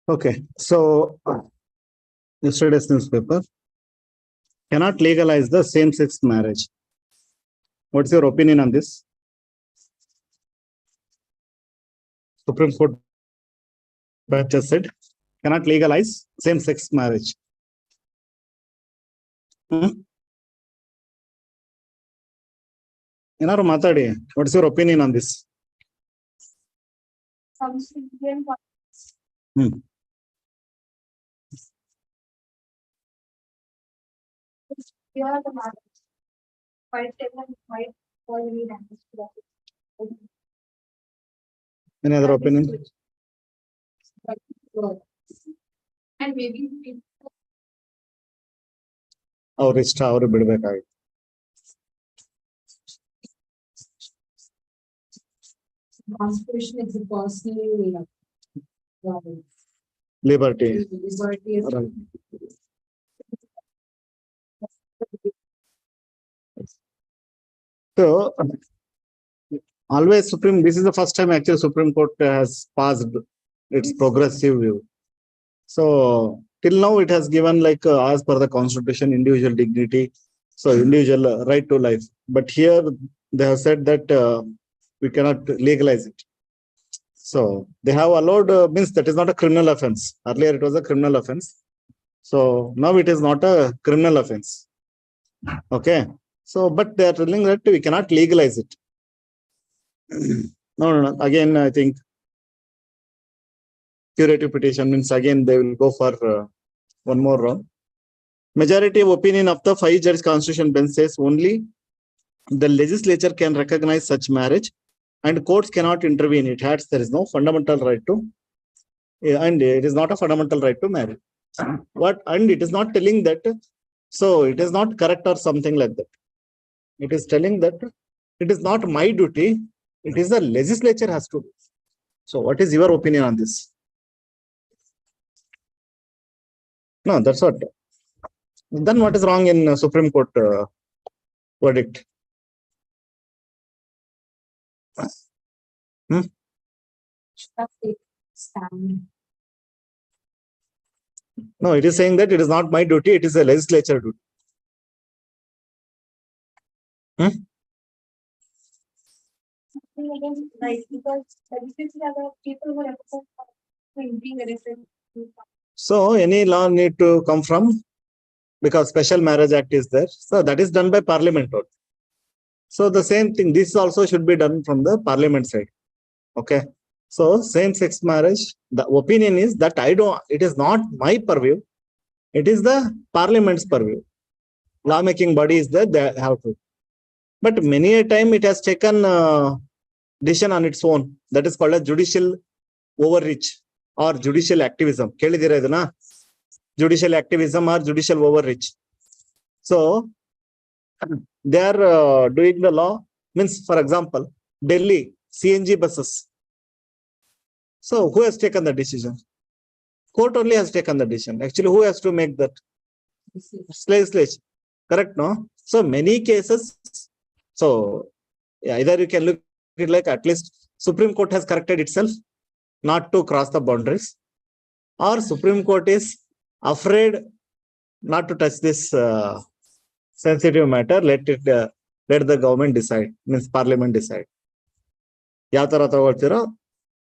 Okay, so yesterday's newspaper cannot legalize the same-sex marriage. What's your opinion on this? Supreme Court just said cannot legalize same-sex marriage. Enaru matadi. What's your opinion on this? Any other opinion? And maybe ಅವ್ರ ಇಷ್ಟ ಅವರು ಬಿಡ್ಬೇಕಾಗಿತ್ತು. constitution is a personal Liberty. Right. So always Supreme, this is the first time actually Supreme Court has passed its progressive view. So till now it has given like as per the constitution, individual dignity, so individual right to life. But here they have said that we cannot legalize it. So they have allowed, means that is not a criminal offense. Earlier it was a criminal offense. So now it is not a criminal offense. Okay. So, but they are telling that we cannot legalize it. No. Again, I think curative petition means again they will go for one more round. Majority of opinion of the 5-judge constitution bench says only the legislature can recognize such marriage and courts cannot intervene. It adds there is no fundamental right to, and it is not a fundamental right to marry. What? And it is not telling that, so it is not correct or something like that. It is telling that it is not my duty, it is the legislature has to do. So what is your opinion on this? No, that's what. Then what is wrong in Supreme Court verdict? No, it is saying that it is not my duty, it is a legislature duty. Right, because people who represent being arrested. So any law need to come from, because Special Marriage Act is there. So that is done by Parliament. So the same thing, this also should be done from the Parliament side. Okay. So same-sex marriage, the opinion is that it is not my purview. It is the Parliament's purview. Law-making body is there, they have to. But many a time it has taken decision on its own. That is called a judicial overreach or judicial activism. Kelidira idana? Judicial activism or judicial overreach. So they are doing the law, means for example, Delhi CNG buses. So who has taken the decision? Court only has taken the decision. Actually, who has to make that? Legislature. Correct, no? So many cases. So either you can look at it like at least Supreme Court has corrected itself not to cross the boundaries, or Supreme Court is afraid not to touch this sensitive matter. Let the government decide, means Parliament decide. Yatara tagoltiro.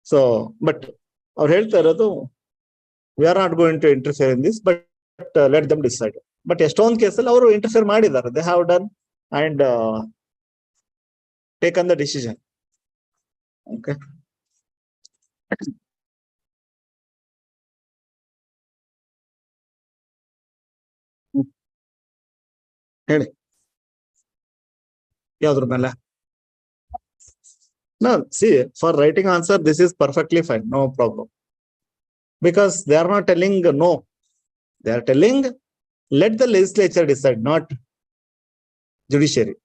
So, but our health, we are not going to interfere in this, but let them decide. But Estone case, ಅವರು interfere ಮಾಡಿದ್ದಾರೆ. They have done and taken the decision. Okay. ಹೇಳಿ ಯಾವ್ದ್ರ ಮೇಲೆ? No, see, for writing answer, this is perfectly fine, no problem. Because they are not telling no. They are telling, let the legislature decide, not judiciary.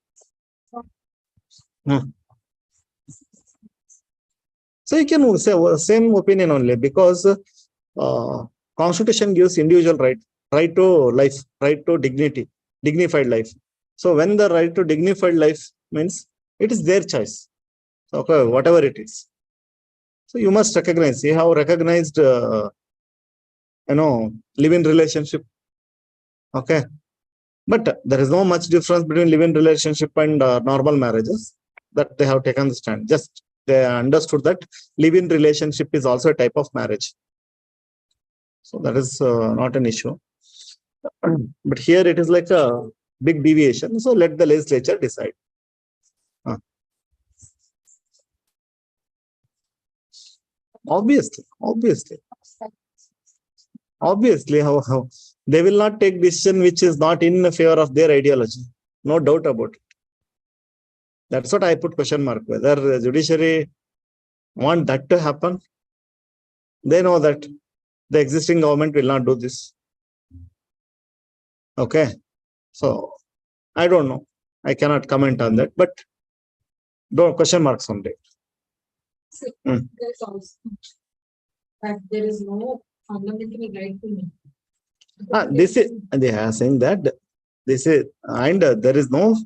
So you can say same opinion only, because Constitution gives individual right to life, right to dignity, dignified life. So when the right to dignified life means it is their choice. Okay, whatever it is. So you must recognize. You have recognized live-in relationship. Okay. But there is no much difference between live-in relationship and normal marriages that they have taken the stand. Just they understood that live-in relationship is also a type of marriage. So that is not an issue. But here it is like a big deviation. So let the legislature decide. Obviously, how they will not take decision which is not in favor of their ideology. No doubt about it. That's what I put question mark. Whether the judiciary want that to happen, they know that the existing government will not do this. Okay. So I don't know. I cannot comment on that, but don't question marks on it. There's also that there is no fundamental right to me. This is they are saying that this is and there is no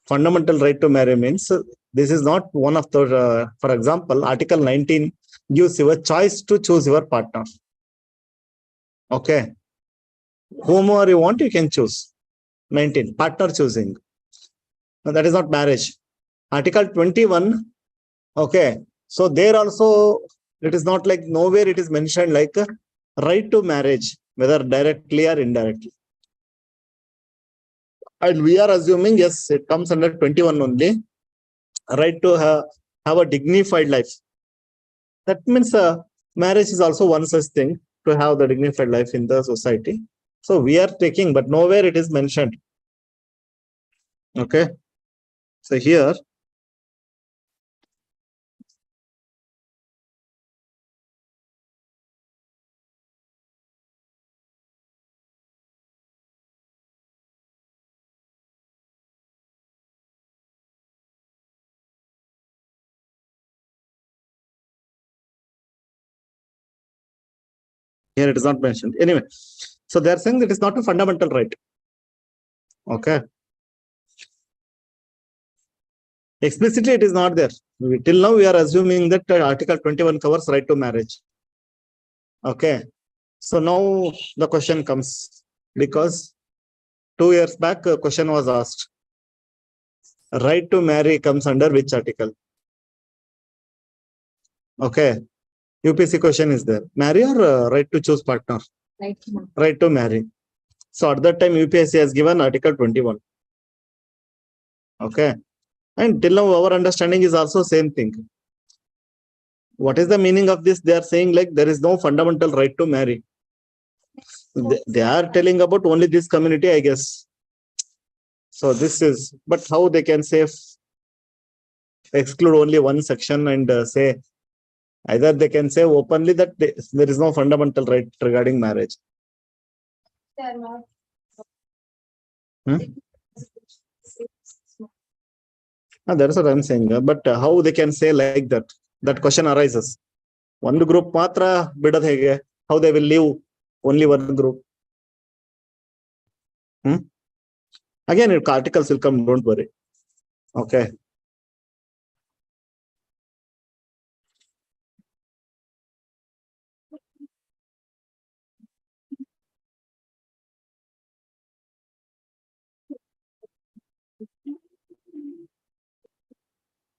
fundamental right to marry means this is not one of the for example, Article 19 gives you a choice to choose your partner. Okay, whomever you want, you can choose. 19 partner choosing. Now, that is not marriage. Article 21. Okay, so there also it is not like nowhere it is mentioned like a right to marriage, whether directly or indirectly. And we are assuming, yes, it comes under 21 only, right to have a dignified life. That means marriage is also one such thing, to have the dignified life in the society. So we are taking, but nowhere it is mentioned. Okay. So here, it is not mentioned. Anyway, so they are saying that it's not a fundamental right. Okay. Explicitly, it is not there. Till now, we are assuming that Article 21 covers right to marriage. Okay. So now the question comes, because 2 years back, a question was asked. Right to marry comes under which article? Okay. UPC question is there. Marry or right to choose partner? Right to marry. So at that time, UPSC has given Article 21. Okay. And till now, our understanding is also same thing. What is the meaning of this? They are saying like there is no fundamental right to marry. They are telling about only this community, I guess. So this is, but how they can say exclude only one section and say, either they can say openly that there is no fundamental right regarding marriage. They are not. That's what I'm saying. But how they can say like that? That question arises. One group matra bidad hege. How they will leave only one group? Again, if articles will come, don't worry. Okay.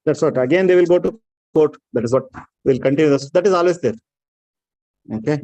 That's what. Again, they will go to court. That is what will continue. That is always there. Okay.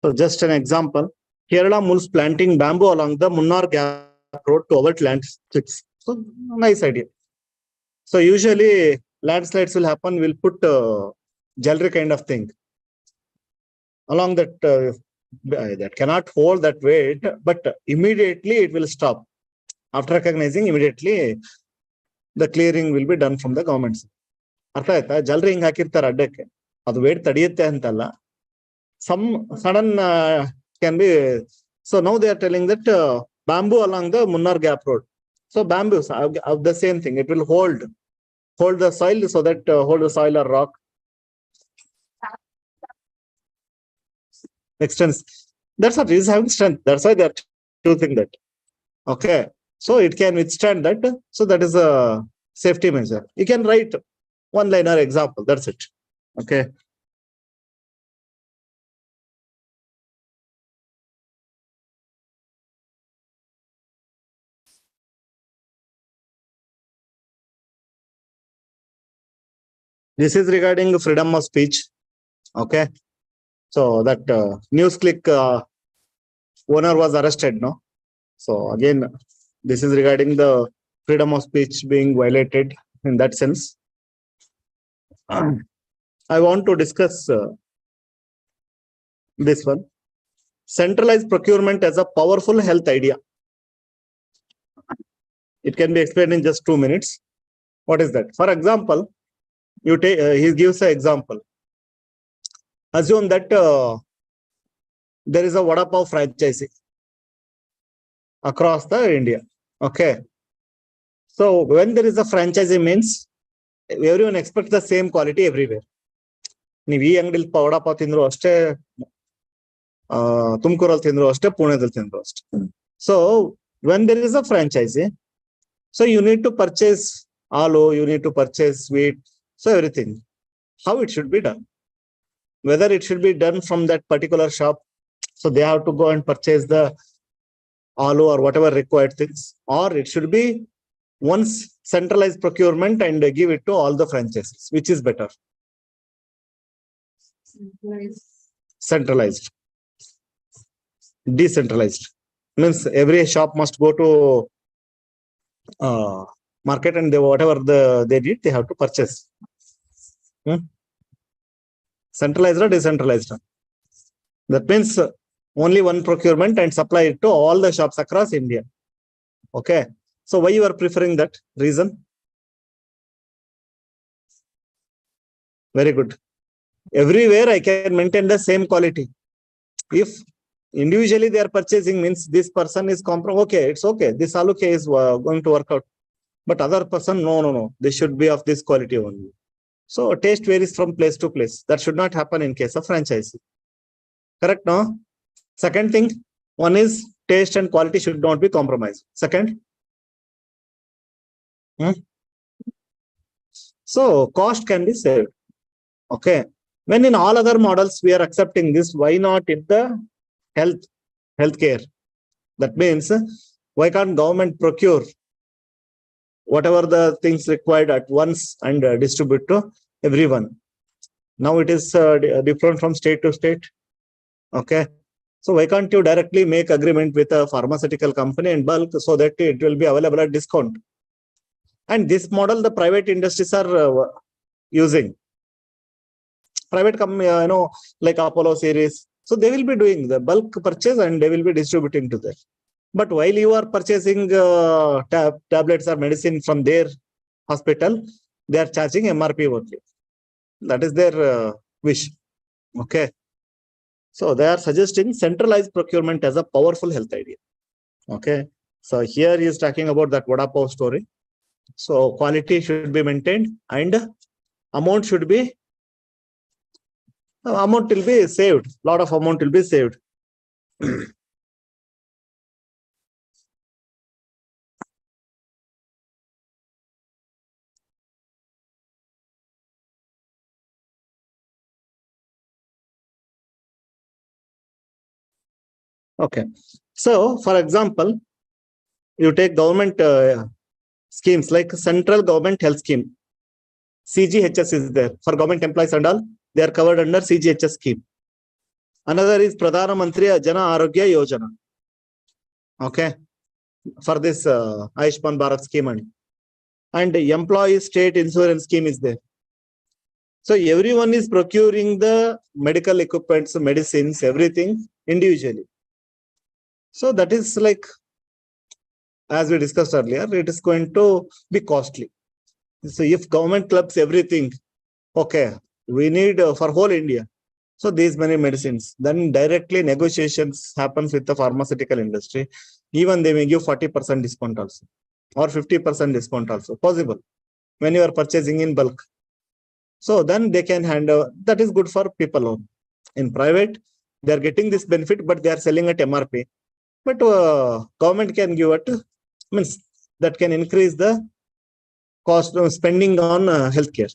So just an example, Kerala moves planting bamboo along the Munnar Gap Road to avoid landslides. So nice idea. So usually landslides will happen, we'll put jewelry kind of thing along that cannot hold that weight, but immediately it will stop. After recognizing, immediately the clearing will be done from the government. ಅರ್ಥ ಆಯ್ತಾ? ಜಲ್ರಿ ಹಿಂಗ್ ಹಾಕಿರ್ತಾರೆ ಅಡ್ಡಕ್ಕೆ, ಅದು wait ತಡೆಯುತ್ತೆ ಅಂತಲ್ಲ. Some sudden can be. So now they are telling that bamboo along the Munnar Gap Road. So bamboos of the same thing. It will hold the soil, so that hold the soil or rock. Extends. That's what is having strength. That's why they are choosing that. Okay. So it can withstand that. So that is a safety measure. You can write one liner example. That's it. Okay. This is regarding freedom of speech. Okay. So that news click owner was arrested, no? So again, this is regarding the freedom of speech being violated in that sense. I want to discuss this one. Centralized procurement as a powerful health idea. It can be explained in just 2 minutes. What is that? For example, you take. He gives an example. Assume that there is a vada pav franchisee across the India. Okay. So when there is a franchisee means everyone expects the same quality everywhere. ನೀವು ಈ ಅಂಗಡಿಲಿ ವಡಾ ಪಾವ್ ತಿಂದ್ರು ಅಷ್ಟೇ, ತುಮಕೂರಲ್ಲಿ ತಿಂದ್ರು ಅಷ್ಟೇ, ಪುಣೆದಲ್ಲಿ ತಿಂದ್ರು ಅಷ್ಟೇ. So when there is a franchisee, so you need to purchase aloo, you need to purchase sweet, so everything. How it should be done? Whether it should be done from that particular shop, so they have to go and purchase the aloo or whatever required things, or it should be once centralized procurement and give it to all the franchises. Which is better? Centralized. Decentralized means every shop must go to market, and whatever they need, they have to purchase. Centralized or decentralized? That means only one procurement and supply it to all the shops across India. Okay. So why you are preferring that? Reason? Very good. Everywhere I can maintain the same quality. If individually they are purchasing, means this person is okay, it's okay, this aloo is going to work out. But other person, no, they should be of this quality only. So taste varies from place to place. That should not happen in case of franchise. Correct, no? Second thing, one is taste and quality should not be compromised. Second, so cost can be saved. Okay. When in all other models we are accepting this, why not in the healthcare? That means why can't government procure whatever the things required at once and distribute to everyone? Now it is different from state to state. Okay. So why can't you directly make agreement with a pharmaceutical company in bulk, so that it will be available at discount? And this model the private industries are using. Private company, like Apollo series. So they will be doing the bulk purchase and they will be distributing to them. But while you are purchasing tablets or medicine from their hospital, they are charging MRP only. That is their wish. Okay. So they are suggesting centralized procurement as a powerful health idea. Okay. So here he is talking about that vada pav story. So quality should be maintained and amount should be, amount will be saved. Lot of amount will be saved. Okay. So for example, you take government schemes like central government health scheme. CGHS is there for government employees and all. They are covered under CGHS scheme. Another is Pradhana Mantri Jana Arogya Yojana. Okay. For this Ayushman Bharat scheme and employee state insurance scheme is there. So everyone is procuring the medical equipments, medicines, everything individually. So that is like, as we discussed earlier, it is going to be costly. So if government clubs everything, okay, we need for whole India. So these many medicines, then directly negotiations happens with the pharmaceutical industry. Even they may give 40% discount also or 50% discount also possible when you are purchasing in bulk. So then they can handle, that is good for people only. In private, they are getting this benefit, but they are selling at MRP. But government can give it, means that can increase the cost of spending on healthcare.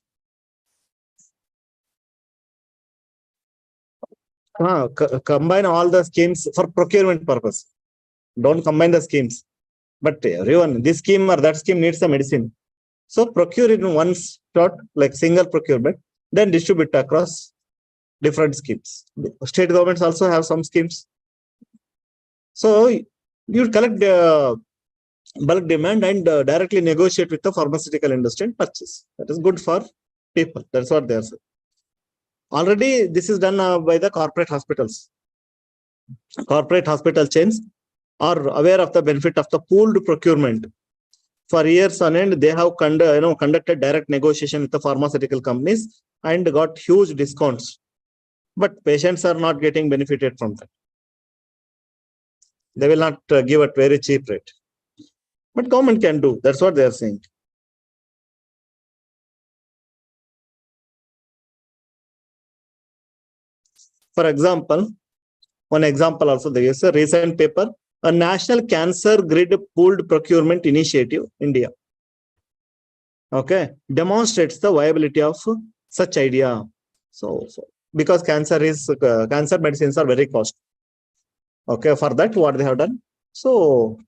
Combine all the schemes for procurement purpose. Don't combine the schemes. But everyone, this scheme or that scheme needs a medicine. So procure in one shot, like single procurement, then distribute across different schemes. State governments also have some schemes. So you collect the bulk demand and directly negotiate with the pharmaceutical industry and purchase. That is good for people. That's what they are saying. Already this is done by the corporate hospitals. Corporate hospital chains are aware of the benefit of the pooled procurement. For years on end, they have conducted direct negotiation with the pharmaceutical companies and got huge discounts. But patients are not getting benefited from that. They will not give at very cheap rate. But government can do. That's what they are saying. For example, one example also there is a recent paper, a national cancer grid pooled procurement initiative, India. Okay, demonstrates the viability of such idea. So because cancer medicines are very costly. Okay, for that what they have done? So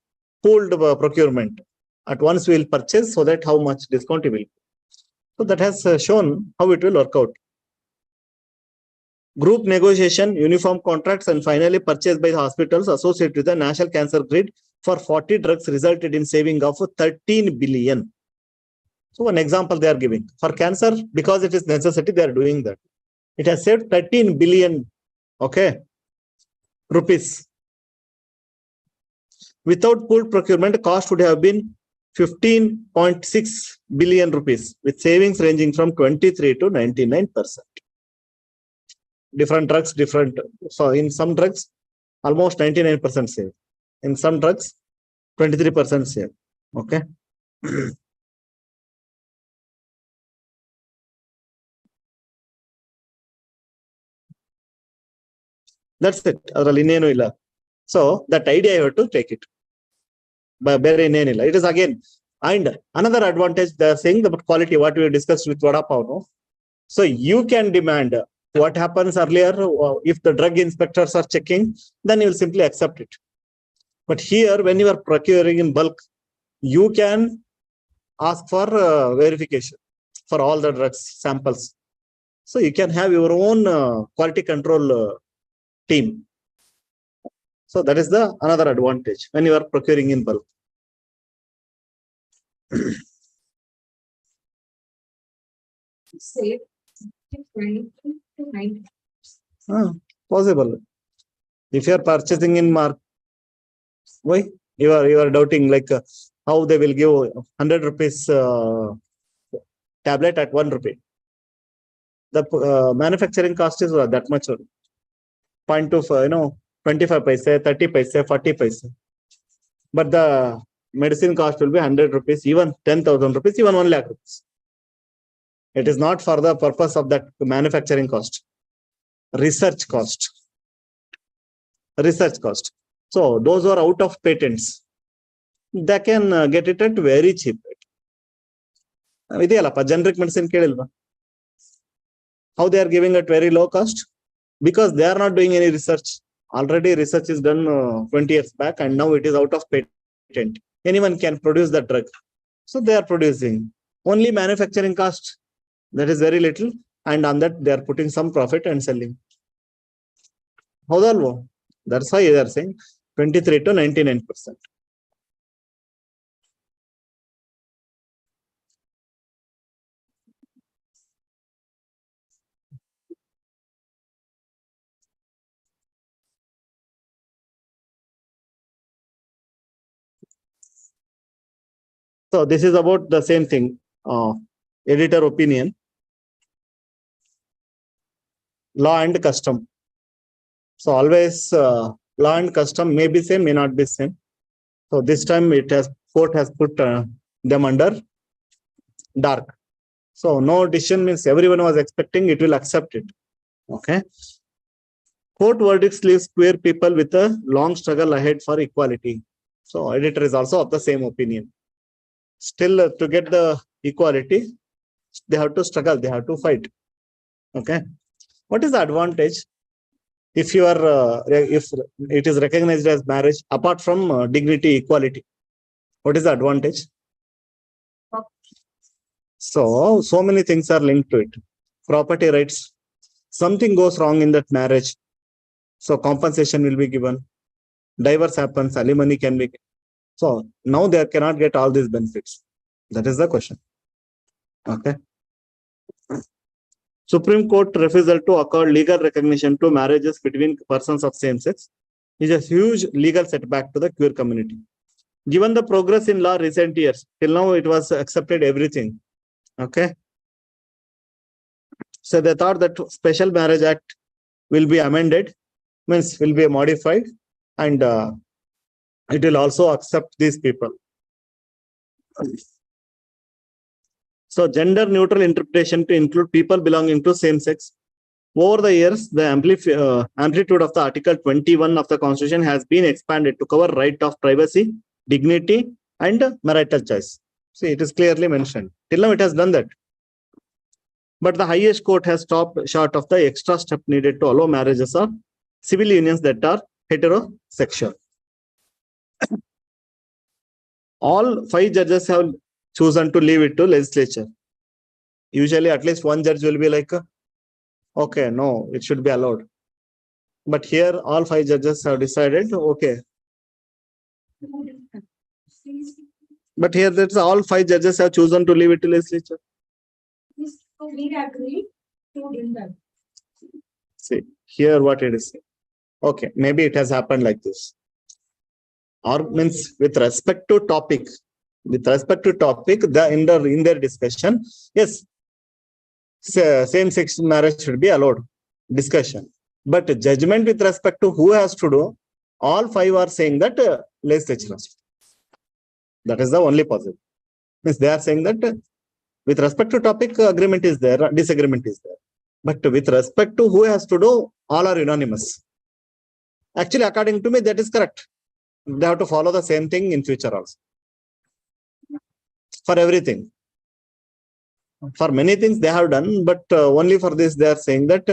pooled procurement. At once we will purchase so that how much discount it will. So that has shown how it will work out. Group negotiation, uniform contracts, and finally purchased by the hospitals associated with the National Cancer Grid for 40 drugs resulted in saving of 13 billion. So one example they are giving. For cancer, because it is necessity, they are doing that. It has saved 13 billion, okay, rupees. Without pooled procurement, cost would have been 15.6 billion rupees, with savings ranging from 23 to 99%. Different drugs, so in some drugs, almost 99% save. In some drugs, 23% save. Okay. That's it. So that idea you have to take it. It is again, and another advantage they are saying about quality, what we discussed with Vada Pav. No? So you can demand what happens earlier. If the drug inspectors are checking, then you will simply accept it. But here, when you are procuring in bulk, you can ask for verification for all the drugs samples. So you can have your own quality control team. So that is the another advantage when you are procuring in bulk. Save 20 to 90. Possible. If you are purchasing in market, why you are doubting like how they will give 100 rupees tablet at 1 rupee. The manufacturing cost is that much. 0.25, 25 paise, 30 paise, 40 paise. But the medicine cost will be 100 rupees, even 10,000 rupees, even 1 lakh rupees. It is not for the purpose of that manufacturing cost. Research cost. So those who are out of patents, they can get it at very cheap rate. Generic medicine, how they are giving at very low cost? Because they are not doing any research. Already research is done 20 years back, and now it is out of patent. Anyone can produce the drug. So they are producing. Only manufacturing cost, that is very little, and on that they are putting some profit and selling. ಹೌದಲ್ವೋ? That's why they are saying 23 to 99%. So this is about the same thing. Editor opinion, law and custom. So always law and custom may be same, may not be same. So this time court has put them under dark. So no decision means everyone was expecting it will accept it. Okay. Court verdicts leaves queer people with a long struggle ahead for equality. So editor is also of the same opinion. Still to get the equality, they have to struggle, they have to fight. Okay. What is the advantage if you are if it is recognized as marriage apart from dignity, equality? What is the advantage? So many things are linked to it. Property rights. Something goes wrong in that marriage, so compensation will be given. Divorce happens, alimony can be. So now they cannot get all these benefits. That is the question. Okay. Supreme Court refusal to accord legal recognition to marriages between persons of same sex is a huge legal setback to the queer community. Given the progress in law recent years, till now it was accepted everything. Okay. So they thought that Special Marriage Act will be amended, means will be modified, and it will also accept these people. So gender neutral interpretation to include people belonging to same sex. Over the years, the amplitude of the Article 21 of the Constitution has been expanded to cover right of privacy, dignity, and marital choice. See, it is clearly mentioned. Till now, it has done that. But the highest court has stopped short of the extra step needed to allow marriages of civil unions that are heterosexual. All 5 judges have chosen to leave it to legislature. Usually, at least one judge will be like, okay, no, it should be allowed. But here, all 5 judges have decided, okay. But here, that's all 5 judges have chosen to leave it to legislature. We agree to do that. See, here what it is. Okay, maybe it has happened like this. Or means with respect to topic, in their discussion, yes, same-sex marriage should be allowed. Discussion. But judgment with respect to who has to do, all 5 are saying that legislature has to. That is the only possible. Means they are saying that with respect to topic, agreement is there, disagreement is there. But with respect to who has to do, all are unanimous. Actually, according to me, that is correct. They have to follow the same thing in future also. For everything. For many things they have done, but only for this they are saying that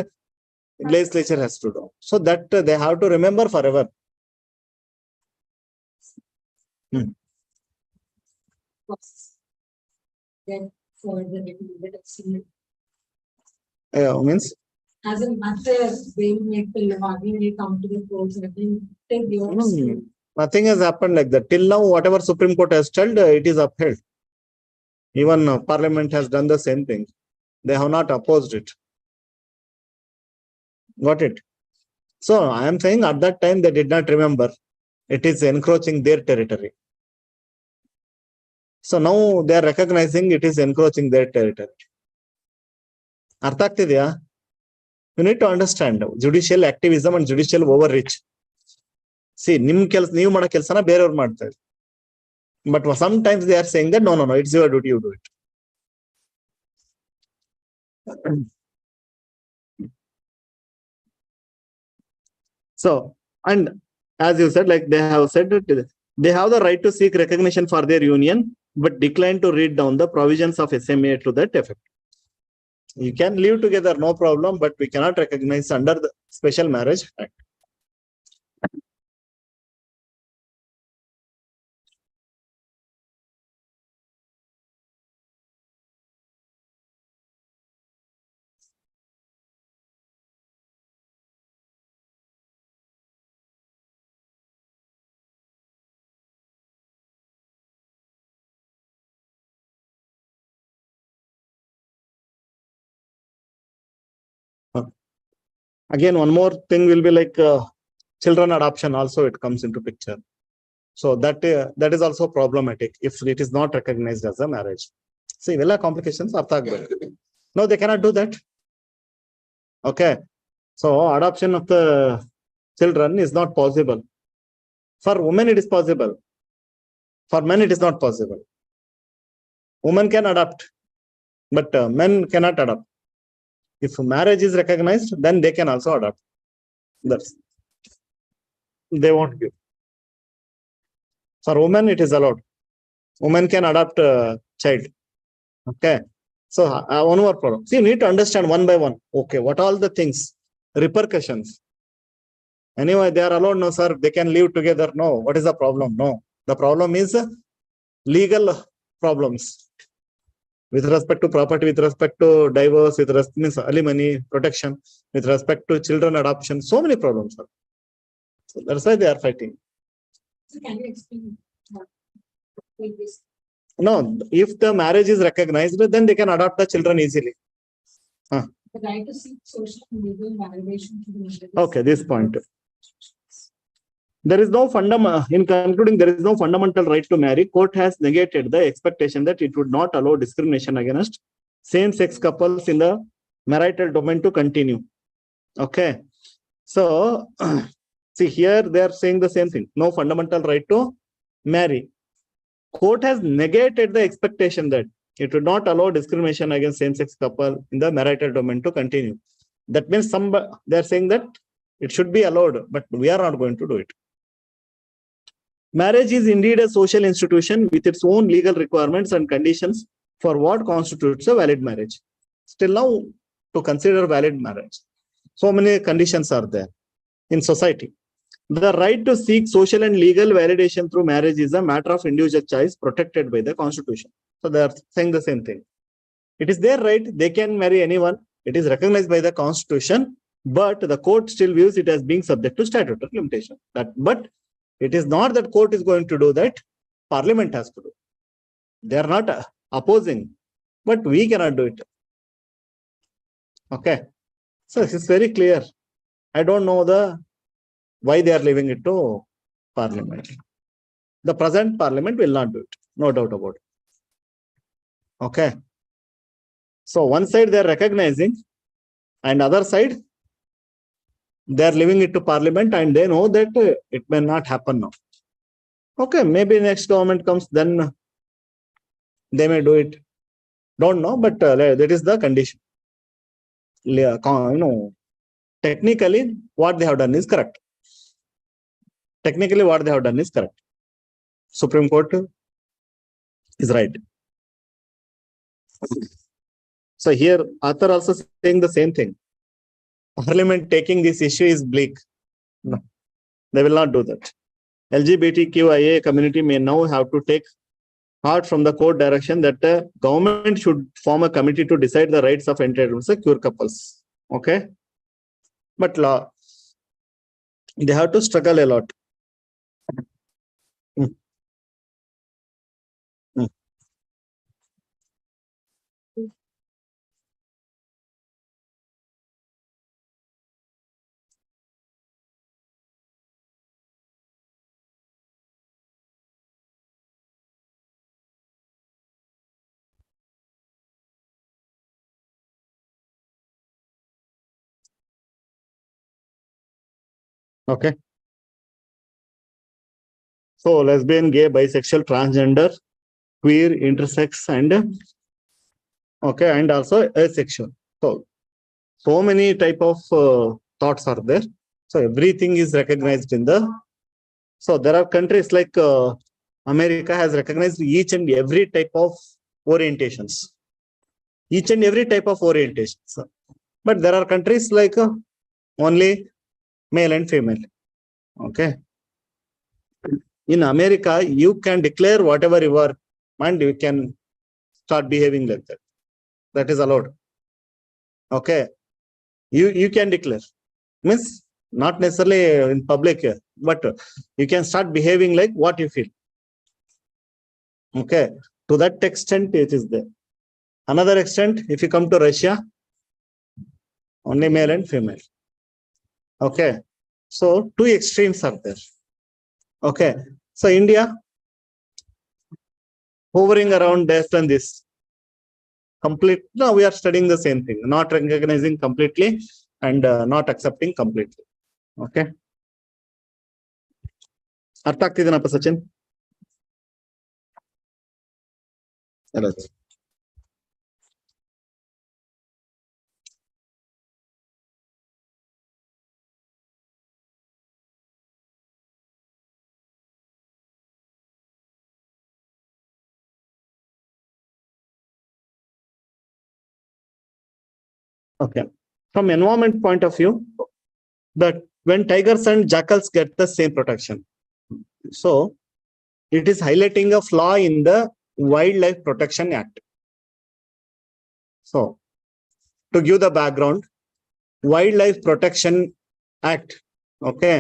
legislature has to do. So that they have to remember forever. Then for the Means as a matter, they make the law, they come to the courts and then take yours. Nothing has happened like that. Till now, whatever Supreme Court has told, it is upheld. Even Parliament has done the same thing. They have not opposed it. Got it? So I am saying at that time they did not remember. It is encroaching their territory. So now they are recognizing it is encroaching their territory. ಅರ್ಥ ಆಗ್ತಿದೆಯಾ? You need to understand judicial activism and judicial overreach. See, ನೀವು ಮಾಡೋ ಕೆಲಸನ ಬೇರೆಯವ್ರು ಮಾಡ್ತಾರೆ. But sometimes they are saying that no, it's your duty, you do it. So, and as you said, like they have said that they have the right to seek recognition for their union, but decline to read down the provisions of SMA to that effect. You can live together, no problem, but we cannot recognize under the Special Marriage Act. Again, one more thing will be like children adoption also it comes into picture. So that is also problematic if it is not recognized as a marriage. See, vella complications are no, they cannot do that. Okay. So adoption of the children is not possible. For women, it is possible. For men, it is not possible. Women can adopt, but men cannot adopt. If marriage is recognized, then they can also adopt. That's they won't give. For women, it is allowed. Women can adopt a child. Okay. So one more problem. See, you need to understand one by one. Okay, what all the things, repercussions. Anyway, they are allowed. No, sir, they can live together. No. What is the problem? No. The problem is legal problems with respect to property, with respect to divorce, with respect means alimony, protection, with respect to children adoption. So many problems. Sir. So that's why they are fighting. So can you explain what like this? No, if the marriage is recognized, then they can adopt the children easily. The right to seek social and legal validation to the marriage. Okay, this point. There is no in concluding, there is no fundamental right to marry. Court has negated the expectation that it would not allow discrimination against same-sex couples in the marital domain to continue. Okay. So, see here, they are saying the same thing. No fundamental right to marry. Court has negated the expectation that it would not allow discrimination against same-sex couple in the marital domain to continue. That means they are saying that it should be allowed, but we are not going to do it. Marriage is indeed a social institution with its own legal requirements and conditions for what constitutes a valid marriage. Still now, to consider valid marriage, so many conditions are there in society. The right to seek social and legal validation through marriage is a matter of individual choice protected by the Constitution. So they are saying the same thing. It is their right. They can marry anyone. It is recognized by the Constitution, but the court still views it as being subject to statutory limitation. But it is not that court is going to do that. Parliament has to do. They are not opposing, but we cannot do it. Okay. So this is very clear. I don't know why they are leaving it to Parliament. The present Parliament will not do it. No doubt about it. Okay. So one side they are recognizing, and other side they are leaving it to Parliament, and they know that it may not happen now. Okay, maybe next government comes, then they may do it. Don't know, but that is the condition. Technically, what they have done is correct. Technically, what they have done is correct. Supreme Court is right. So here, author also saying the same thing. Parliament taking this issue is bleak. No, they will not do that. LGBTQIA community may now have to take heart from the court direction that the government should form a committee to decide the rights of entitlements of queer couples. Okay. But law, they have to struggle a lot. Okay. So lesbian, gay, bisexual, transgender, queer, intersex, and okay, and also asexual. So many type of thoughts are there. So everything is recognized in the. So there are countries like America has recognized each and every type of orientations. Each and every type of orientations. But there are countries like only male and female. Okay. In America, you can declare whatever you are and you can start behaving like that. That is allowed. Okay. You can declare. Means not necessarily in public, but you can start behaving like what you feel. Okay. To that extent, it is there. Another extent, if you come to Russia, only male and female. Okay. So two extremes are there. Okay. So India hovering around less than this. Complete. No, we are studying the same thing, not recognizing completely and not accepting completely. Okay. ಅರ್ಥ ಆಗ್ತಿದೇನಪ್ಪ Sachin? Okay. From environment point of view, that when tigers and jackals get the same protection, so it is highlighting a flaw in the Wildlife Protection Act. So to give the background, Wildlife Protection Act. Okay.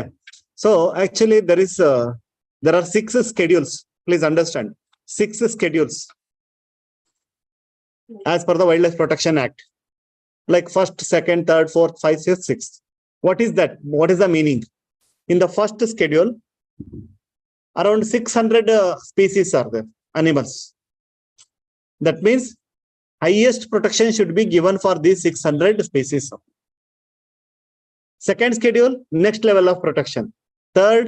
So actually there are 6 schedules. Please understand, 6 schedules as per the Wildlife Protection Act. Like 1st, 2nd, 3rd, 4th, 5th, 6th, 6th. What is that? What is the meaning? In the first schedule, around 600 species are there, animals. That means highest protection should be given for these 600 species. Second schedule, next level of protection. Third,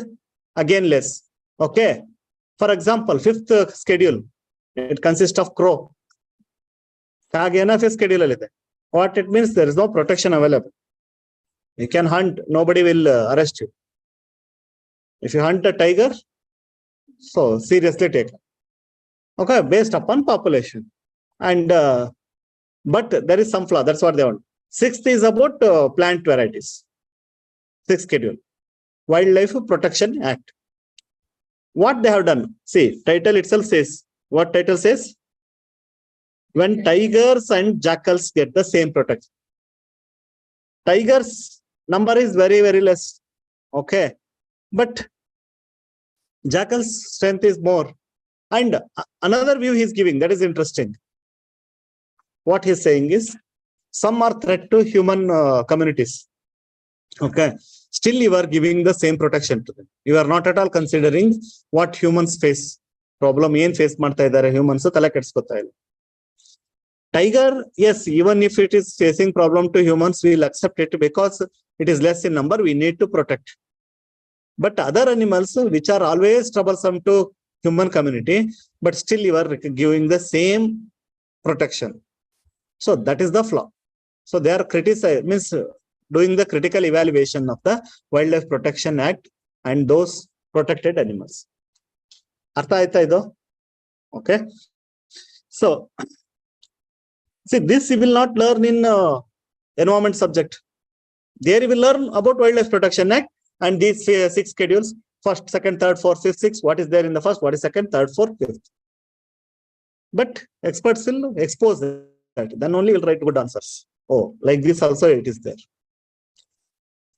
again less. Okay. For example, 5th schedule, it consists of crow. Schedule. What it means, there is no protection available. You can hunt, nobody will arrest you. If you hunt a tiger, so seriously take it. Okay, based upon population. And but there is some flaw. That's what they want. 6th is about plant varieties. 6th schedule, Wildlife Protection Act. What they have done? See, title itself says. What title says? When tigers and jackals get the same protection. Tigers number is very, very less. Okay. But jackal's strength is more. And another view he's giving, that is interesting. What he's saying is, some are threat to human communities. Okay. Still you are giving the same protection to them. You are not at all considering what humans face. Problem ಏನ್ face ಮಾಡ್ತಾ ಇದ್ದಾರೆ humans ತಲೆ ಕೆಡಿಸ್ಕೊತಾ ಇಲ್ಲ. Tiger, yes, even if it is facing problem to humans, we will accept it because it is less in number, we need to protect. But other animals which are always troublesome to human community, but still you are giving the same protection. So that is the flaw. So they are criticized, means doing the critical evaluation of the Wildlife Protection Act and those protected animals. Artha aita ido? Okay. So see, this you will not learn in environment subject. There you will learn about Wildlife Protection Act and these 6 schedules. 1st, 2nd, 3rd, 4th, 5th, 6th. What is there in the first? What is 2nd, 3rd, 4th, 5th? But experts will expose that. Then only will write good answers. Oh, like this also it is there.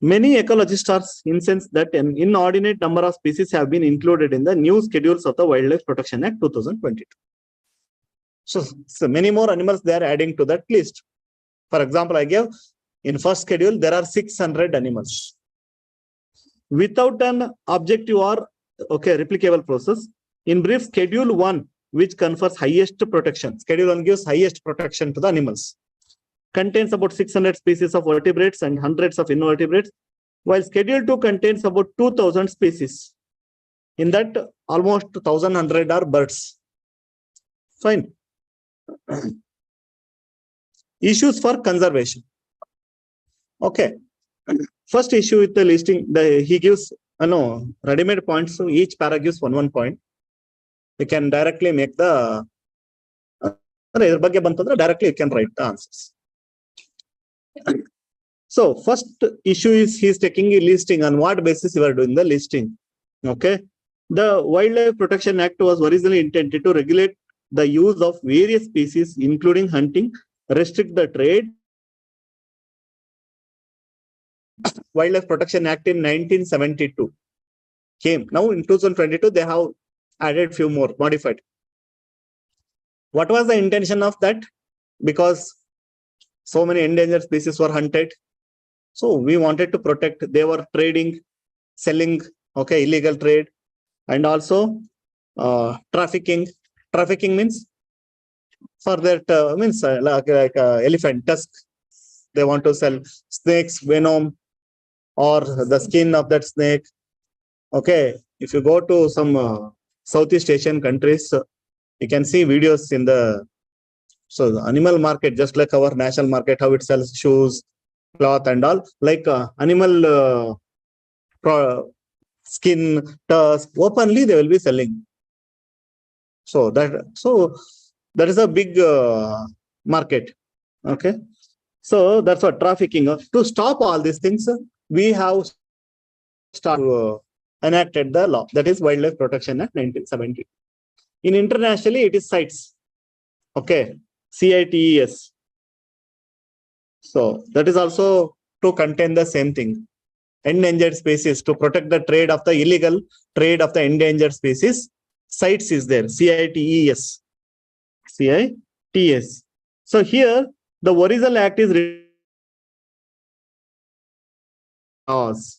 Many ecologists are incensed that an inordinate number of species have been included in the new schedules of the Wildlife Protection Act 2022. So many more animals they are adding to that list. For example, I gave in first schedule there are 600 animals. Without an objective or replicable process, in brief, schedule 1, which confers highest protection, schedule 1 gives highest protection to the animals, contains about 600 species of vertebrates and hundreds of invertebrates, while schedule 2 contains about 2000 species. In that, almost 1100 are birds. Fine. Issues for conservation. Okay. First issue with the listing, he gives ready-made points. So each para gives one point. You can directly make the directly you can write the answers. So first issue is he's taking a listing. On what basis you are doing the listing? Okay. The Wildlife Protection Act was originally intended to regulate the use of various species, including hunting, restrict the trade. Wildlife Protection Act in 1972 came. Now in 2022, they have added few more, modified. What was the intention of that? Because so many endangered species were hunted. So we wanted to protect. They were trading, selling, okay, illegal trade, and also trafficking. Trafficking means for that means like elephant tusk. They want to sell snakes, venom, or the skin of that snake. Okay, if you go to some Southeast Asian countries, you can see videos in the the animal market, just like our national market, how it sells shoes, cloth, and all, like animal skin, tusk, openly they will be selling. So that is a big market. Okay, so that's what trafficking. To stop all these things, we have enacted the law, that is Wildlife Protection Act 1970. In internationally, it is CITES. Okay, CITES. So that is also to contain the same thing. Endangered species, to protect the trade of the illegal trade of the endangered species. CITES is there. CITES. CITES. So here the original act is laws.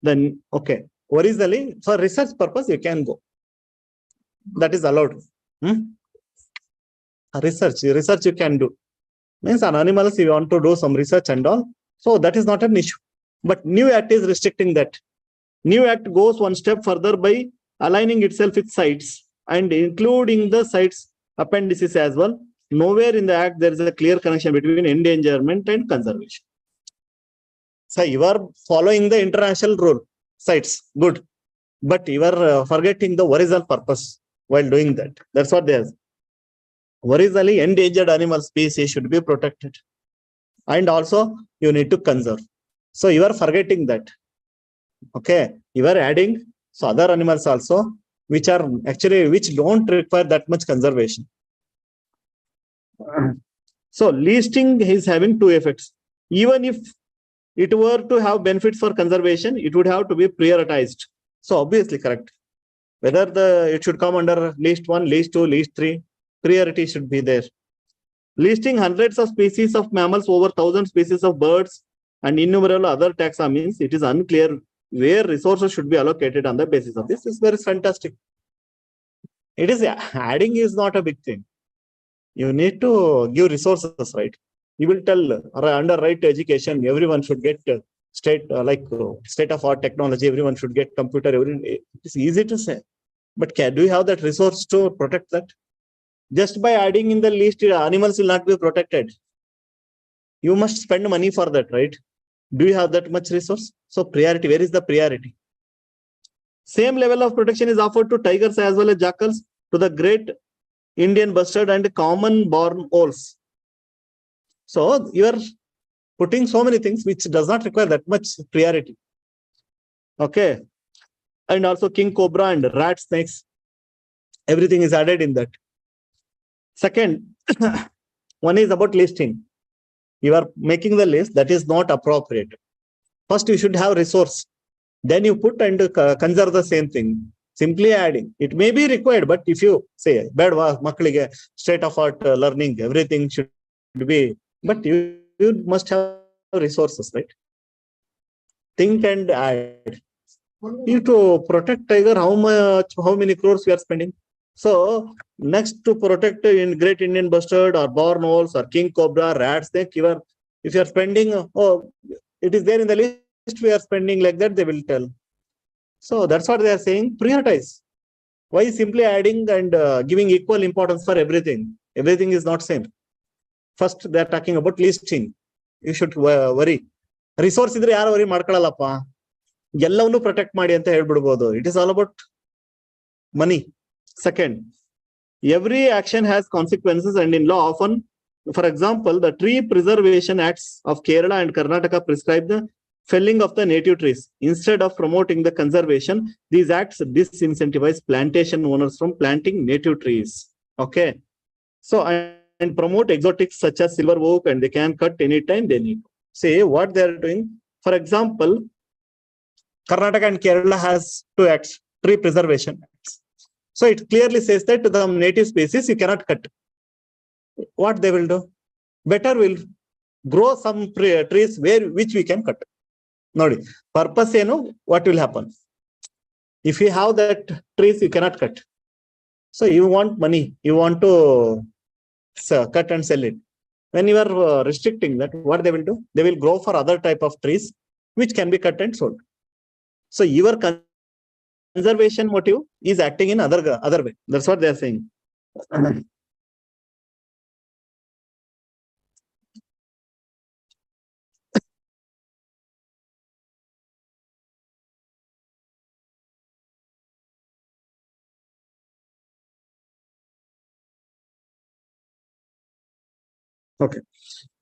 Then okay, originally for research purpose you can go. That is allowed. Research you can do. Means on animals you want to do some research and all. So that is not an issue. But new act is restricting that. New act goes one step further by aligning itself with CITES and including the CITES appendices as well. Nowhere in the act there is a clear connection between endangerment and conservation. So you are following the international rule, CITES, good. But you are forgetting the original purpose while doing that. That's what they are. Originally, endangered animal species should be protected. And also, you need to conserve. So you are forgetting that. Okay, you are adding so other animals also, which don't require that much conservation. So listing is having two effects. Even if it were to have benefits for conservation, it would have to be prioritized. So obviously correct. Whether it should come under list 1, list 2, list 3, priority should be there. Listing hundreds of species of mammals, over 1,000 species of birds, and innumerable other taxa means it is unclear where resources should be allocated on the basis of this. This is very fantastic. It is adding is not a big thing. You need to give resources, right? You will tell under right education, everyone should get state of art technology. Everyone should get computer. It's easy to say, but do you have that resource to protect that? Just by adding in the list, animals will not be protected. You must spend money for that, right? Do you have that much resource? So priority, where is the priority? Same level of protection is offered to tigers as well as jackals, to the great Indian bustard and common barn owls. So you are putting so many things which does not require that much priority. Okay. And also king cobra and rat snakes. Everything is added in that. Second, one is about listing. You are making the list, that is not appropriate. First, you should have resource. Then you put and conserve the same thing. Simply adding. It may be required, but if you say, bad makkalige state of art learning, everything should be, but you must have resources, right? Think and add. You to protect tiger, how many crores we are spending? So next, to protect in great Indian bustard or barn owls or king cobra, rat snake, if you are spending, it is there in the list, we are spending like that, they will tell. So that's what they are saying, prioritize. Why simply adding and giving equal importance for everything? Everything is not same. First, they are talking about listing. You should worry. Resource idre yaru worry ಮಾಡ್ಕೊಳ್ಳಲ್ಲಪ್ಪ. ಎಲ್ಲವನ್ನೂ protect ಮಾಡಿ ಅಂತ ಹೇಳ್ಬಿಡಬಹುದು. It is all about money. Second, every action has consequences, and in law often, for example, the Tree Preservation Acts of Kerala and Karnataka prescribe the felling of the native trees. Instead of promoting the conservation, these acts disincentivize plantation owners from planting native trees. Okay. So, and promote exotics such as silver oak, and they can cut anytime they need. Say what they are doing. For example, Karnataka and Kerala has two acts, tree preservation acts. So it clearly says that the native species you cannot cut. What they will do? Better will grow some trees which we can cut. Nodi, purpose what will happen? If you have that trees, you cannot cut. So you want money, you want to cut and sell it. When you are restricting that, what they will do? They will grow for other type of trees, which can be cut and sold. So your conservation motive is acting in other way. That's what they are saying. Okay.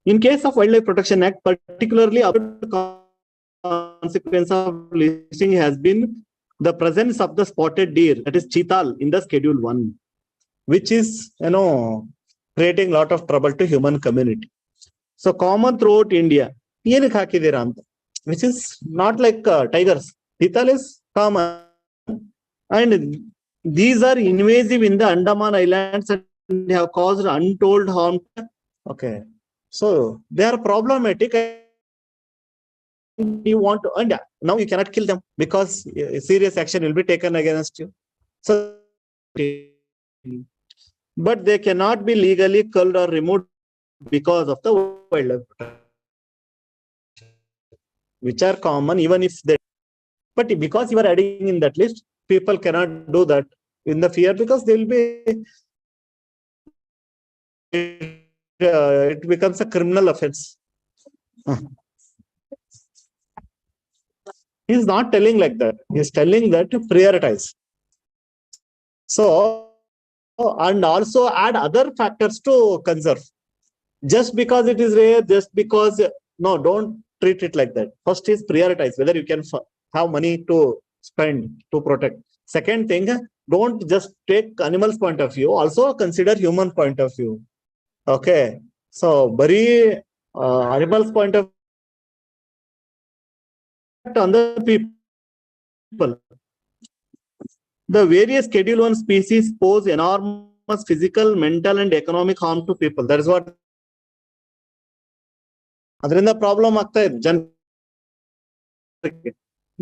In case of Wildlife Protection Act, particularly consequence of listing has been the presence of the spotted deer, that is cheetal, in the Schedule 1, which is creating a lot of trouble to human community. So common throughout India, which is not like tigers. Cheetal is common, and these are invasive in the Andaman Islands and have caused untold harm. Okay, so they are problematic. You want to, and now you cannot kill them because serious action will be taken against you. So, but they cannot be legally culled or removed because of the wildlife protection, which are common even if they. But because you are adding in that list, people cannot do that in the fear because they will be. It becomes a criminal offense. He's not telling like that. He's telling that to prioritize. So, and also add other factors to conserve. Just because it is rare, just because, no, don't treat it like that. First is prioritize whether you can have money to spend to protect. Second thing, don't just take animals' point of view, also consider human point of view. Okay. So, very animals' point of view, other people. The various Schedule 1 species pose enormous physical, mental, and economic harm to people. That is what. ಅದರಿಂದ problem ಆಗ್ತಾ ಇದೆ ಜನರಿಗೆ.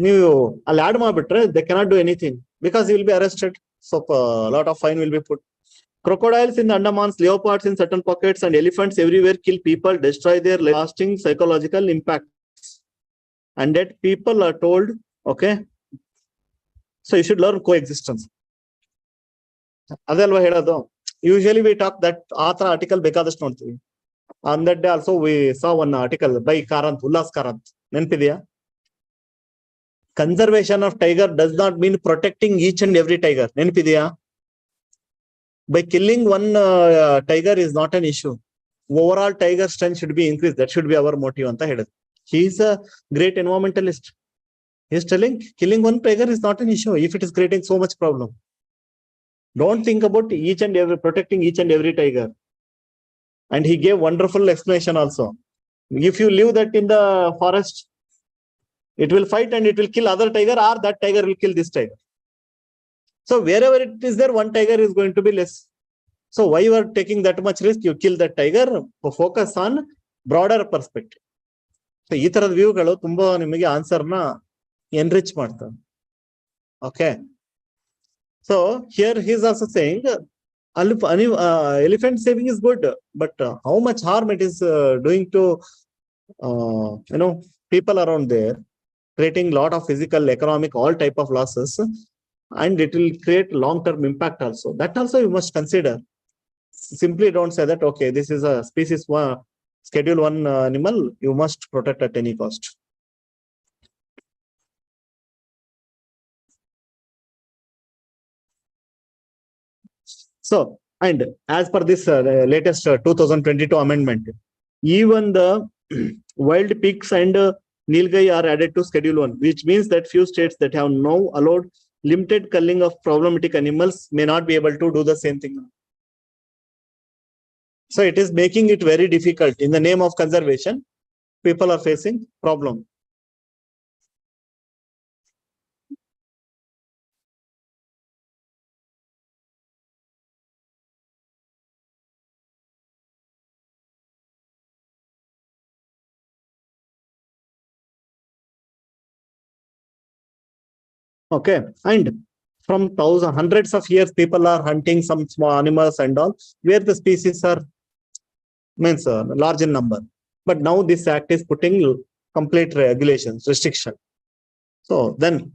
ನೀವು ಅಲ್ಲಿ add ಮಾಡ್ಬಿಟ್ರೆ they cannot do anything because you will be arrested. So lot of fine will be put. Crocodiles in the Andamans, leopards in certain pockets, and elephants everywhere kill people, destroy their lasting psychological impacts. And that people are told, okay, so you should learn coexistence. ಅದಲ್ವಾ ಹೇಳೋದು. Usually we talk that ಆ ತರ article ಬೇಕಾದಷ್ಟು ನೋಡ್ತೀವಿ. On that day also we saw one article by Karanth, Ullas Karanth. ನೆನಪಿದೆಯಾ? Conservation of tiger does not mean protecting each and every tiger. ನೆನಪಿದೆಯಾ? By killing one tiger is not an issue. Overall tiger strength should be increased. That should be our motive ಅಂತ ಹೇಳಿದ್ರು. He is a great environmentalist. He is telling killing one tiger is not an issue if it is creating so much problem. Don't think about each and every protecting each and every tiger. And he gave wonderful explanation also. If you leave that in the forest, it will fight and it will kill other tiger, or that tiger will kill this tiger. So wherever it is there, one tiger is going to be less. So why you are taking that much risk? You kill that tiger. Focus on broader perspective. So ಈ ತರದ ವ್ಯೂಗಳು ತುಂಬಾ ನಿಮಗೆ answer ನ enrich ಮಾಡ್ತವೆ. Okay. So here he is also saying elephant saving is good, but how much harm it is doing to people around there, creating a lot of physical, economic, all type of losses, and it will create long-term impact also. That also you must consider. Simply don't say that, okay, this is a species Schedule 1 animal, you must protect at any cost. So, and as per this latest 2022 amendment, even the wild pigs and nilgai are added to Schedule 1, which means that few states that have now allowed limited culling of problematic animals may not be able to do the same thing. So it is making it very difficult. In the name of conservation, people are facing problem. Okay. And from thousands, hundreds of years, people are hunting some small animals and all, where the species are means large in number. But now this act is putting complete regulations, restriction. So then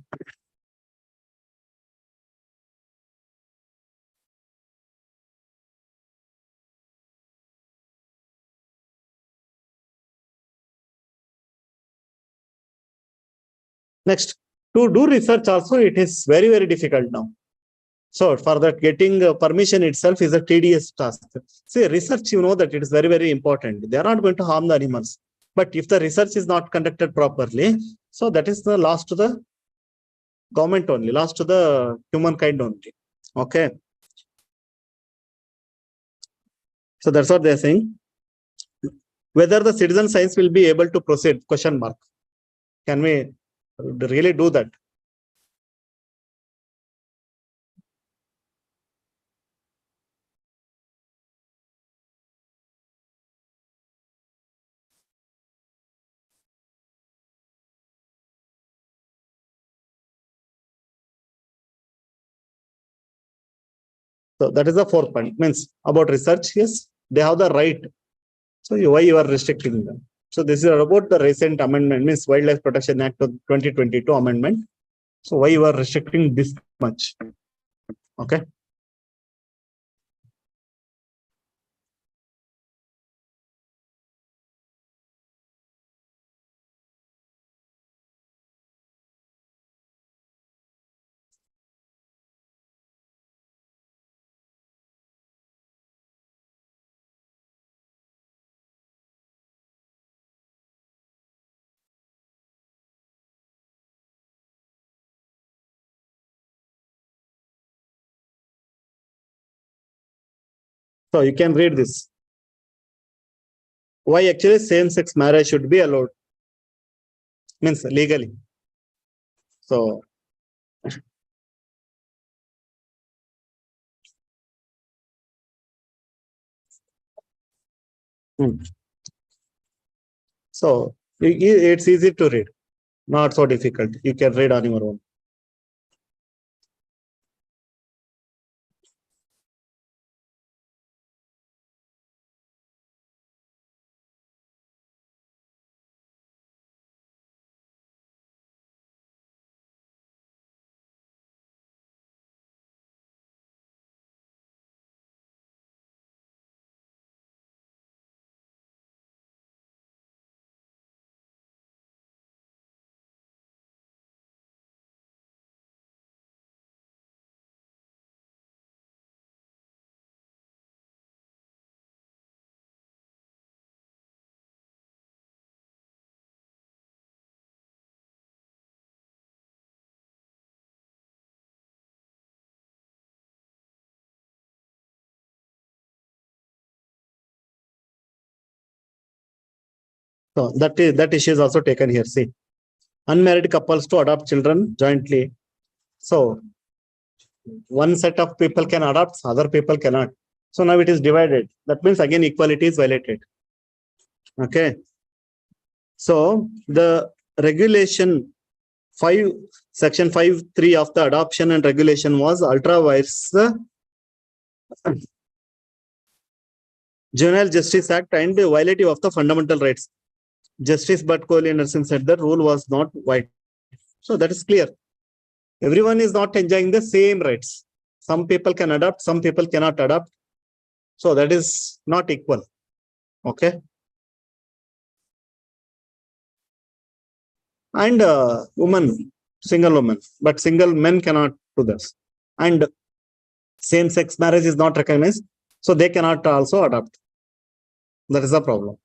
next, to do research also, it is very, very difficult now. So for that, getting permission itself is a tedious task. See, research, you know that it is very, very important. They are not going to harm the animals. But if the research is not conducted properly, so that is the loss to the government only, loss to the humankind only. Okay. So that's what they're saying. Whether the citizen science will be able to proceed, question mark. Can we really do that? So that is the fourth point. Means about research, yes, they have the right. So why you are restricting them? So this is about the recent amendment, means Wildlife Protection Act of 2022 amendment. So why you are restricting this much? Okay. So you can read this. Why actually same-sex marriage should be allowed? Means legally. So so it's easy to read, not so difficult. You can read on your own. So that issue is also taken here. See, unmarried couples to adopt children jointly. So one set of people can adopt, other people cannot. So now it is divided. That means again equality is violated. Okay. So the regulation 5, section 5(3) of the adoption and regulation was ultra vires Juvenile Justice Act and violative of the fundamental rights. Justice Bhatt Kohli and Narsingh said the rule was not wide. So that is clear. Everyone is not enjoying the same rights. Some people can adopt, some people cannot adopt. So that is not equal. Okay. And woman, single woman, but single men cannot do this. And same-sex marriage is not recognized, so they cannot also adopt. That is the problem.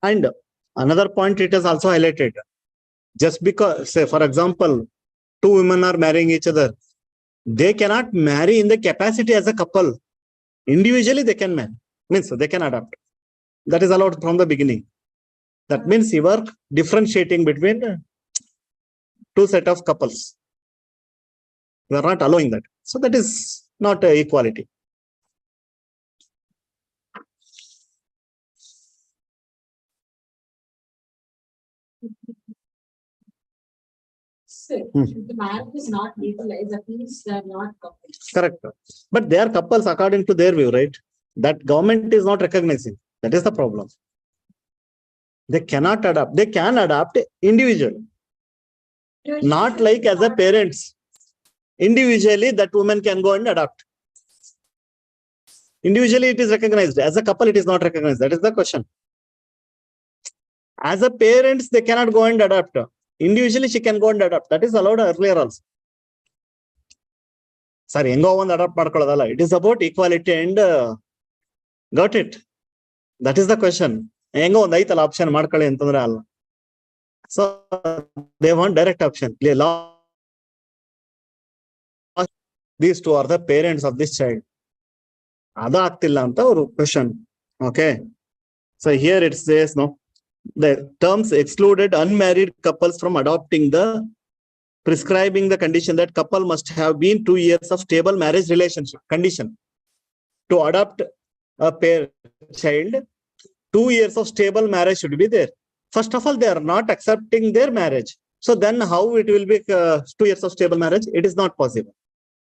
And another point it is also highlighted. Just because, say, for example, two women are marrying each other, they cannot marry in the capacity as a couple. Individually, they can marry. Means they can adopt. That is allowed from the beginning. That means you are differentiating between two set of couples. You are not allowing that. So that is not equality. So, if the marriage is not legalized, that means they are not couples. Correct. But they are couples according to their view, right? That government is not recognizing. That is the problem. They cannot adapt. They can adapt individually. Not like as a parents. Individually, that woman can go and adopt. Individually, it is recognized. As a couple, it is not recognized. That is the question. As a parents, they cannot go and adopt. Individually, she can go and adopt. That is allowed earlier also. Sorry, hengo one adopt ಮಾಡ್ಕೊಳ್ಳೋದಲ್ಲ. It is about equality and got it. That is the question. ಹೆಂಗೋ ಒಂದು ಐತಲ್ಲ option ಮಾಡ್ಕೊಳ್ಳಿ ಅಂತಂದ್ರೆ ಅಲ್ಲ. So they want direct option. These two are the parents of this child. ಅದು ಆಗ್ತಿಲ್ಲ ಅಂತ ಅವರು question. Okay. So here it says no. The terms excluded unmarried couples from adopting the prescribing the condition that couple must have been 2 years of stable marriage relationship. Condition to adopt a pair child, 2 years of stable marriage should be there. First of all, they are not accepting their marriage. So then how it will be 2 years of stable marriage? It is not possible.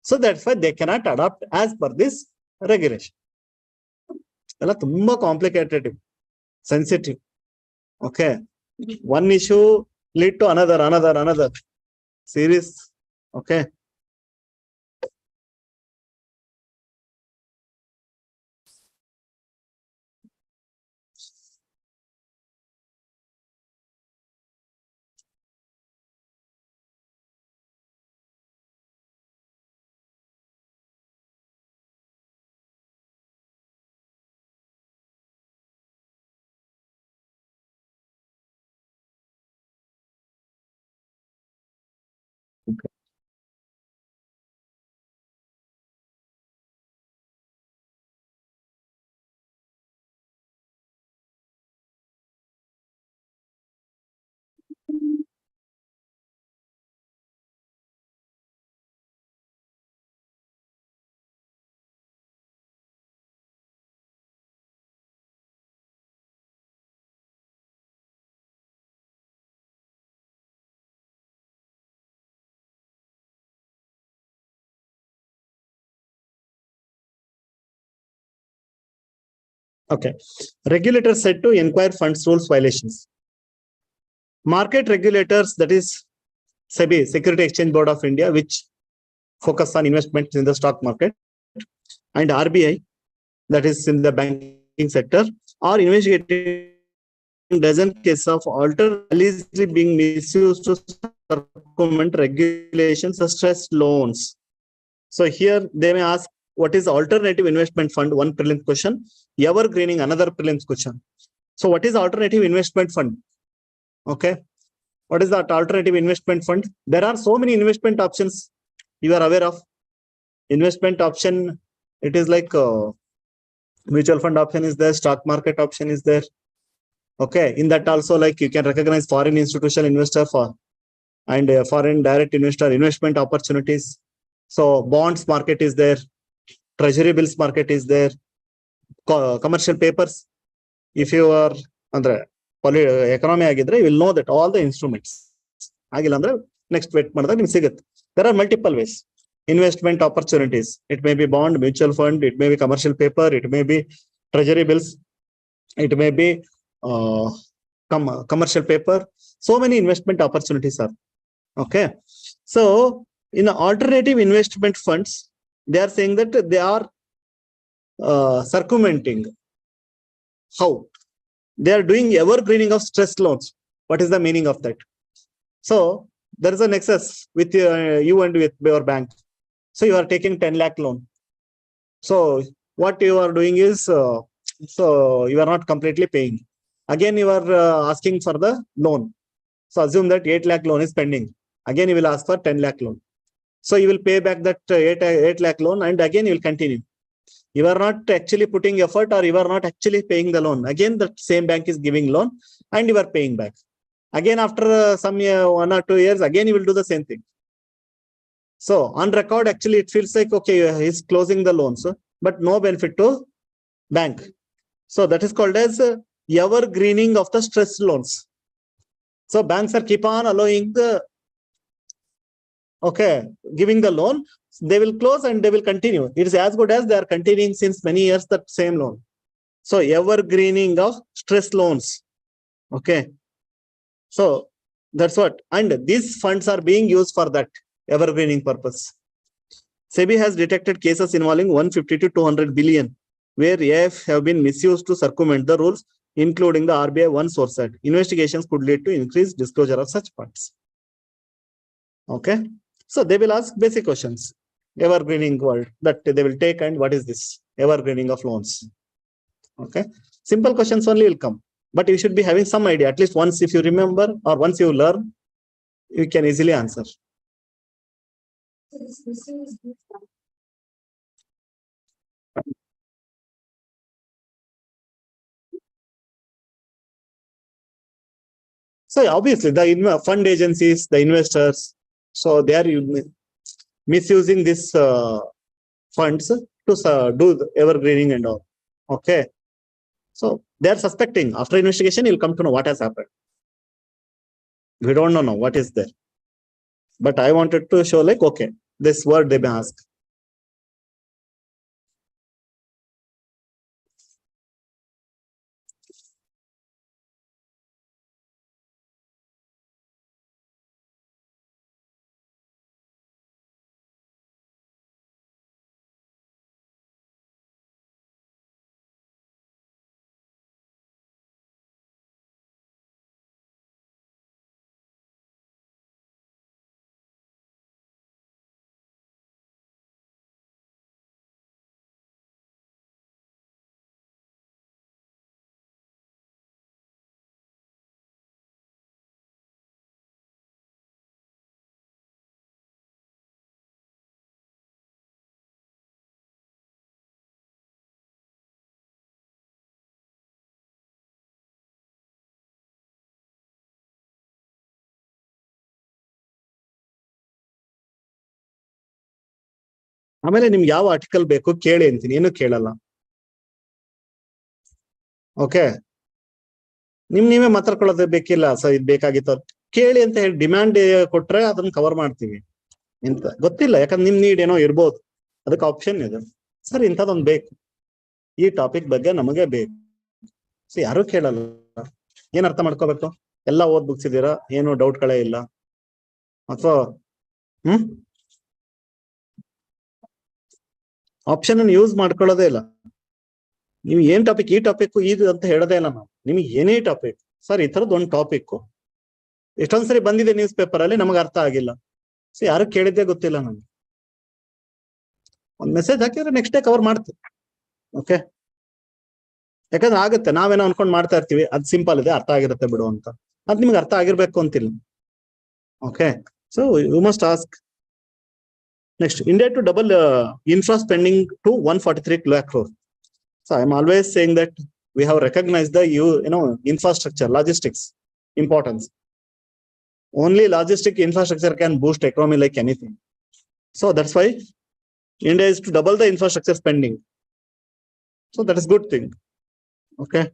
So that's why they cannot adopt as per this regulation. Ella tumba complicated, sensitive. Okay. One issue lead to another series. Okay. Okay. Regulators said to inquire funds rules violations. Market regulators, that is SEBI, Security Exchange Board of India, which focus on investments in the stock market, and RBI, that is in the banking sector, are investigating dozen cases of allegedly being misused to circumvent regulations such as loans. So here they may ask, what is alternative investment fund? One prelim question. Evergreening, another prelims question. So what is alternative investment fund? Okay. What is that alternative investment fund? There are so many investment options you are aware of. Investment option, it is like mutual fund option is there, stock market option is there. Okay. In that also, like you can recognize foreign institutional investor for and foreign direct investor investment opportunities. So bonds market is there. Treasury bills market is there. Commercial papers. If you are under economy agidre, you will know that all the instruments. Next wait, there are multiple ways. Investment opportunities. It may be bond, mutual fund, it may be commercial paper, it may be treasury bills, it may be commercial paper. So many investment opportunities are. Okay. So in alternative investment funds, they are saying that they are circumventing. How? They are doing evergreening of stressed loans. What is the meaning of that? So there is a nexus with you and with your bank. So you are taking 10 lakh loan. So what you are doing is, so you are not completely paying. Again, you are asking for the loan. So assume that 8 lakh loan is pending. Again, you will ask for 10 lakh loan. So you will pay back that 8 lakh loan and again you will continue. You are not actually putting effort, or you are not actually paying the loan. Again, the same bank is giving loan and you are paying back. Again, after some year, 1 or 2 years, again you will do the same thing. So on record, actually, it feels like, okay, he's closing the loans, but no benefit to bank. So that is called as evergreening of the stressed loans. So banks are keep on allowing the, giving the loan. They will close and they will continue. It is as good as they are continuing since many years that same loan. So evergreening of stress loans. Okay. So that's what. And these funds are being used for that evergreening purpose. SEBI has detected cases involving 150 to 200 billion, where AIF have been misused to circumvent the rules, including the RBI One Source Act. Investigations could lead to increased disclosure of such funds. Okay. So they will ask basic questions. Evergreening word that they will take, and what is this? Evergreening of loans. Okay. Simple questions only will come. But you should be having some idea. At least once, if you remember, or once you learn, you can easily answer. So obviously the fund agencies, the investors, so they are misusing this funds to do the evergreening and all. Okay. So they are suspecting. After investigation, you'll come to know what has happened. We don't know now what is there. But I wanted to show like, okay, this word they may ask. ಆಮೇಲೆ ನಿಮ್ಗೆ ಯಾವ article ಬೇಕು ಕೇಳಿ ಅಂತೀನಿ, ಏನು ಕೇಳಲ್ಲ. Okay, ನೀವೇ ಮಾತಾಡ್ಕೊಳ್ಳೋದು ಬೇಕಿಲ್ಲ ಸರ್, ಇದು ಬೇಕಾಗಿತ್ತು ಕೇಳಿ ಅಂತ ಹೇಳಿ ಡಿಮ್ಯಾಂಡ್ ಕೊಟ್ರೆ ಅದನ್ನ ಕವರ್ ಮಾಡ್ತೀವಿ. ಇಂತ ಗೊತ್ತಿಲ್ಲ, ಯಾಕಂದ್ರೆ ನಿಮ್ ನೀಡ್ ಏನೋ ಇರ್ಬೋದು, ಅದಕ್ಕೆ ಆಪ್ಷನ್ ಇದೆ ಸರ್, ಇಂಥದೊಂದು ಬೇಕು, ಈ ಟಾಪಿಕ್ ಬಗ್ಗೆ ನಮಗೆ ಬೇಕು. ಸೊ ಯಾರು ಕೇಳಲ್ಲ. ಏನ್ ಅರ್ಥ ಮಾಡ್ಕೋಬೇಕು? ಎಲ್ಲ ಓದ್ ಮುಗಿಸಿದೀರಾ, ಏನು ಡೌಟ್ಗಳೇ ಇಲ್ಲ, ಅಥವಾ ಆಪ್ಷನ್ ಅನ್ನು ಯೂಸ್ ಮಾಡ್ಕೊಳ್ಳೋದೇ ಇಲ್ಲ. ನೀವು ಏನ್ ಟಾಪಿಕ್, ಈ ಟಾಪಿಕ್ ಇದು ಅಂತ ಹೇಳೋದೇ ಇಲ್ಲ ನಾವು. ನಿಮಗೆ ಏನೇ ಟಾಪಿಕ್, ಸರ್ ಈ ತರದ್ ಒಂದು ಟಾಪಿಕ್ ಎಷ್ಟೊಂದ್ಸರಿ ಬಂದಿದೆ ನ್ಯೂಸ್ ಪೇಪರ್ ಅಲ್ಲಿ, ನಮಗೆ ಅರ್ಥ ಆಗಿಲ್ಲ. ಸೊ ಯಾರು ಕೇಳಿದ್ದೇ ಗೊತ್ತಿಲ್ಲ ನಮ್ಗೆ. ಒಂದ್ ಮೆಸೇಜ್ ಹಾಕಿದ್ರೆ ನೆಕ್ಸ್ಟ್ ಡೇ ಕವರ್ ಮಾಡ್ತೀವಿ. ಓಕೆ, ಯಾಕಂದ್ರೆ ಆಗುತ್ತೆ, ನಾವೇನೋ ಅನ್ಕೊಂಡ್ ಮಾಡ್ತಾ ಇರ್ತೀವಿ, ಅದ್ ಸಿಂಪಲ್ ಇದೆ, ಅರ್ಥ ಆಗಿರುತ್ತೆ ಬಿಡು ಅಂತ. ಅದ್ ನಿಮ್ಗೆ ಅರ್ಥ ಆಗಿರ್ಬೇಕು ಅಂತಿಲ್ಲ. Okay, so you must ask. Next, India to double infra spending to 143 lakh crore. So I'm always saying that we have recognized the infrastructure, logistics importance. Only logistic infrastructure can boost economy like anything. So that's why India is to double the infrastructure spending. So that is good thing. Okay.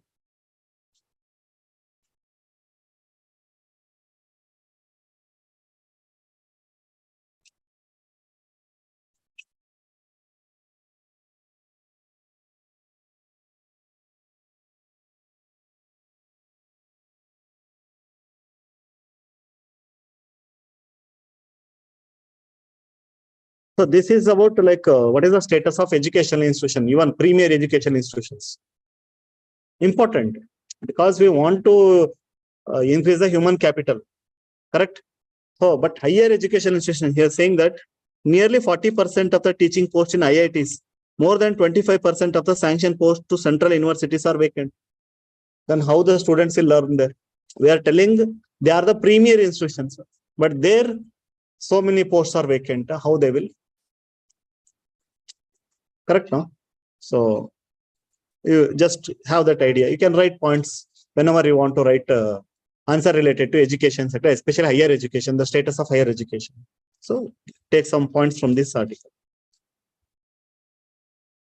So this is about like what is the status of educational institution, even premier educational institutions. Important, because we want to increase the human capital, correct? So, but higher education institution here saying that nearly 40% of the teaching posts in IITs, more than 25% of the sanctioned posts to central universities are vacant. Then how the students will learn there? We are telling they are the premier institutions, but there so many posts are vacant. How they will? Correct, no? So you just have that idea. You can write points whenever you want to write answer related to education sector, especially higher education, the status of higher education. So take some points from this article.